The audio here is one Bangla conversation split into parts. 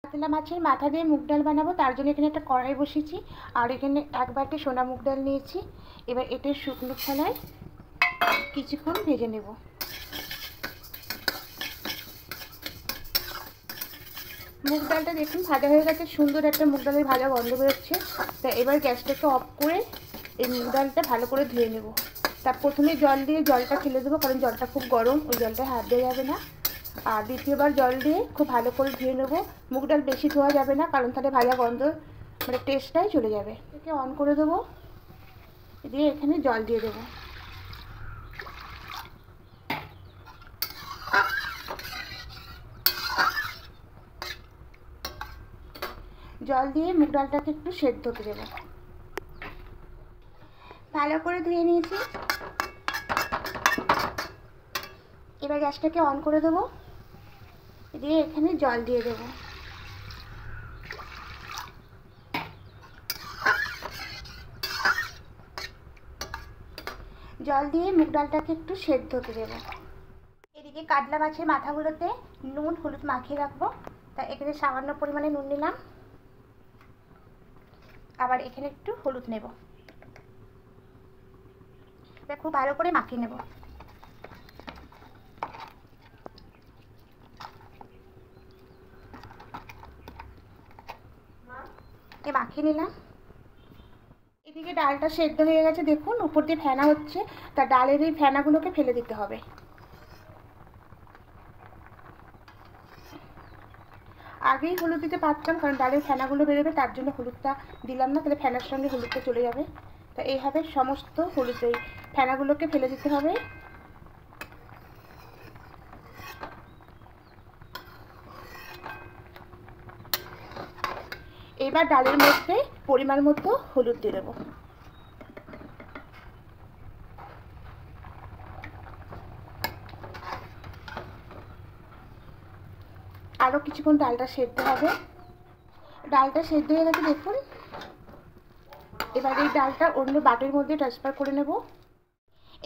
কাতলা মাছের মাথা দিয়ে মুগ ডাল বানাবো, তার জন্য এখানে একটা কড়াই বসিয়েছি আর এখানে এক বাটি সোনা মুগ ডাল নিয়েছি। এবার এটা শুকনো খোলায় কিছুক্ষণ ভেজে নেব। মুগ ডালটা দেখুন ভাজা হয়ে গেছে, সুন্দর একটা মুগ ডালের ভাজা গন্ধ বেরোচ্ছে। তা এবার গ্যাসটাকে অফ করে এই মুগ ডালটা ভালো করে ধুয়ে নেব। তা প্রথমে জল দিয়ে জলটা ফেলে দেবো, কারণ জলটা খুব গরম, ওই জলটা হাত দেওয়া যাবে না। আর দ্বিতীয়বার জল দিয়ে খুব ভালো করে ধুয়ে নেব। মুগ ডাল বেশি ধোয়া যাবে না, কারণ তাহলে ভাজা গন্ধ মানে টেস্টটাই চলে যাবে। এটাকে অন করে দেবো, দিয়ে এখানে জল দিয়ে দেবো। জল দিয়ে মুগ ডালটাকে একটু সেদ্ধ হতে দেবো। ভালো করে ধুয়ে নিয়েছি। এবার গ্যাসটাকে অন করে দেবো, দিয়ে এখানে জল দিয়ে দেবো। জল দিয়ে মুগ ডালটাকে একটু সেদ্ধ হতে দেবো। এদিকে কাতলা মাছের মাথাগুলোতে নুন হলুদ মাখিয়ে রাখবো। তা এখানে সামান্য পরিমাণে নুন নিলাম, আবার এখানে একটু হলুদ নেব। এবার খুব ভালো করে মাখিয়ে নেব। মাখিয়ে নিলাম। এদিকে ডালটা সেদ্ধ হয়ে গেছে, দেখুন উপর দিয়ে ফেনা হচ্ছে। তা ডালের এই ফেনাগুলোকে ফেলে দিতে হবে। আগেই হলুদ দিতে পারতাম, কারণ ডালের ফেনাগুলো বেরোবে, তার জন্য হলুদটা দিলাম না, তাহলে ফেনার সঙ্গে হলুদটা চলে যাবে। তা এইভাবে সমস্ত হলুদ এই ফেনাগুলোকে ফেলে দিতে হবে। এবার ডালের মধ্যে পরিমাণ মতো হলুদ দিয়ে দেবো। আরও কিছুক্ষণ ডালটা সেদ্ধ হবে। ডালটা সেদ্ধ হয়ে গেছে দেখুন। এবার এই ডালটা অন্য বাটির মধ্যে ট্রান্সফার করে নেব।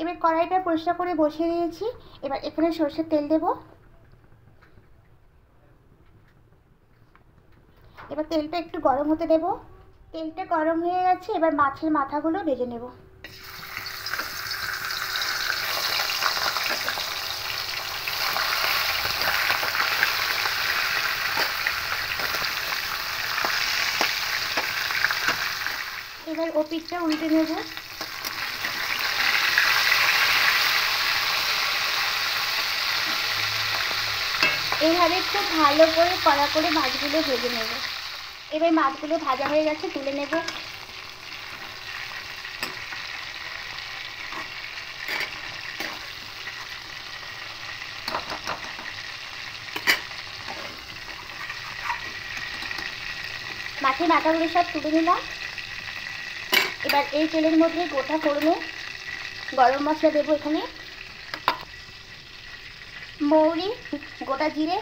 এবার কড়াইটা পরিষ্কার করে বসিয়ে দিয়েছি। এবার এখানে সরষের তেল দেব। এবার তেলটা একটু গরম হতে দেব। তেলটা গরম হয়ে গেছে, এবার মাছের মাথাগুলো ভেজে নেব। এবার ও পিঠটা উল্টে নেব। এইভাবে খুব ভালো করে কড়া করে মাছগুলো ভেজে নেব। এবার মাছগুলো ভাজা হয়ে গেছে, তুলে নেব। মাছের মাথাগুলো সব তুলে নিলাম। এবার এই তেলের মধ্যে গোটা ফোড়নে গরম মশলা দেবো। এখানে মৌরি, গোটা জিরে,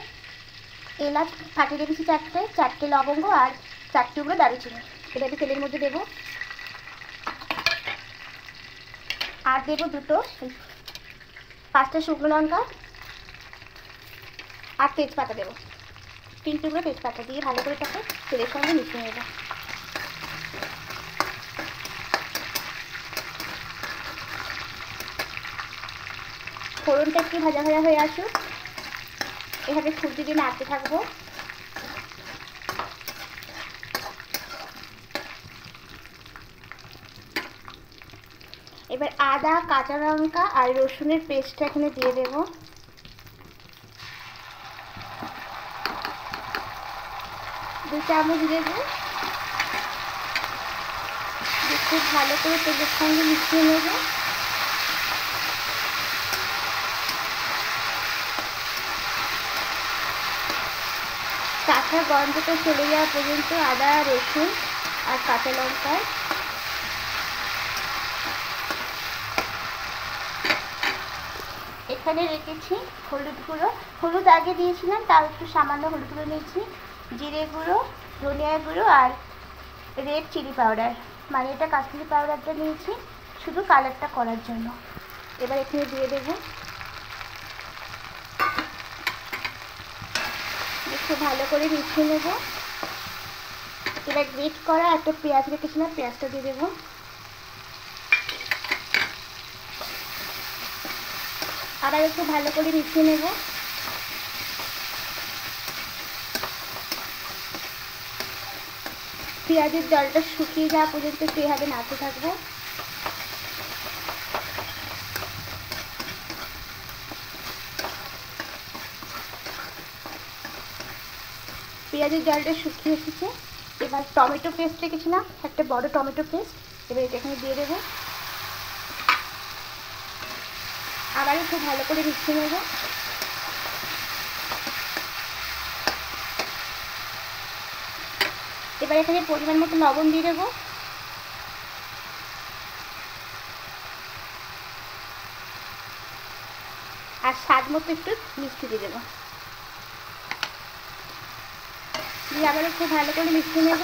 এলাচ ফাটিয়ে রেখেছি চারটে লবঙ্গ আর 4 টুকরো দারুচিনি। এটা তেলের মধ্যে দেবো। আর দেবো 5টা শুকনো লঙ্কা আর তেজপাতা দেবো। 3 টুকরো তেজপাতা দিয়ে ভালো করে তাকে তেলের সঙ্গে মিশিয়ে নেব। ফোড়নটা একটু ভাজা ভাজা হয়ে আসুক, এভাবে খুঁজে দিয়ে নাড়তে থাকবো। এবার আদা, কাঁচা লঙ্কা আর রসুনের পেস্টটা এখানে দিয়ে দেব। দু চামচ দেবো। খুব ভালো করে তেলের সঙ্গে মিশিয়ে নেব। কাঁচা গন্ধটা চলে যাওয়া পর্যন্ত আদা, রসুন আর কাঁচা লঙ্কায় এখানে রেখেছি হলুদ গুঁড়ো। হলুদ আগে দিয়েছিলাম, তাও একটু সামান্য হলুদ গুঁড়ো নিয়েছি, জিরে গুঁড়ো, ধনিয়া গুঁড়ো আর রেড চিলি পাউডার, মানে এটা কাশ্মীরি পাউডারটা নিয়েছি শুধু কালারটা করার জন্য। এবার এখানে দিয়ে দেবো। একটু ভালো করে মিশিয়ে নেব। এবার গ্রেট করা একটা পেঁয়াজ রেখেছিলাম, পেঁয়াজটা দিয়ে দেবো। আবার একটু ভালো করে মিশিয়ে নেব। পেঁয়াজের জলটা শুকিয়ে যাওয়া পর্যন্ত সেভাবে নাড়তে থাকবো। পেঁয়াজের জলটা শুকিয়ে এসেছে। এবার টমেটো পেস্ট রেখেছিলাম, একটা বড় টমেটো পেস্ট, এবার এটা এখানে দিয়ে দেবো। আবার একটু ভালো করে মিশিয়ে নেব। এবার এখানে পরিমাণ মতো লবণ দিয়ে দেবো। আর স্বাদ মতো একটু মিষ্টি দিয়ে দেবো। দিয়ে আবার একটু ভালো করে মিশিয়ে নেব।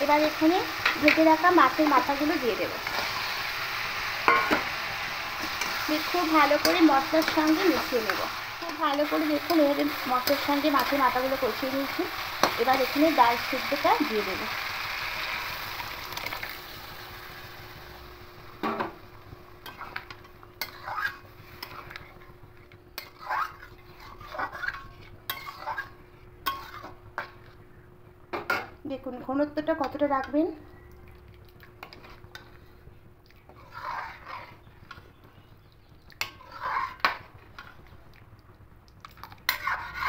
এবার এখানে ভেজে রাখা মাছের মাথাগুলো দিয়ে দেবো। খুব ভালো করে মশলার সঙ্গে মিশিয়ে নেব। খুব ভালো করে দেখুন এভাবে মশলার সঙ্গে মাছের মাথাগুলো কষিয়ে নিয়েছি। এবার এখানে ডাল সিদ্ধটা দিয়ে দেবো। দেখুন ঘনত্বটা কতটা রাখবেন।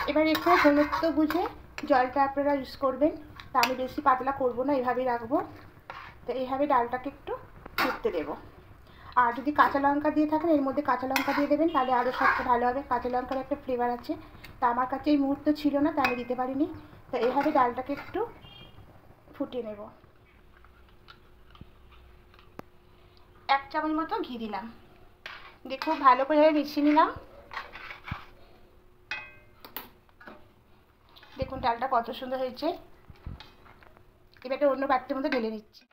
এবার এখানে ঘনত্ব বুঝে জলটা আপনারা ইউজ করবেন। তা আমি বেশি পাতলা করব না, এভাবেই রাখবো। তো এইভাবে ডালটাকে একটু ফুটতে দেবো। আর যদি কাঁচা লঙ্কা দিয়ে থাকেন এর মধ্যে কাঁচা লঙ্কা দিয়ে দেবেন, তাহলে আরও সবটা ভালো হবে। কাঁচা লঙ্কার একটা ফ্লেভার আছে, তা আমার কাছে এই মুহূর্তে ছিল না, তা আমি দিতে পারিনি। তো এইভাবে ডালটাকে একটু ফুটিয়ে নেব। 1 চামচ মতো ঘি দিলাম, দিয়ে খুব ভালো করে মিশিয়ে নিলাম। দেখুন ডালটা কত সুন্দর হয়েছে। এবার একটা অন্য পাত্রের মধ্যে ঢেলে নিচ্ছি।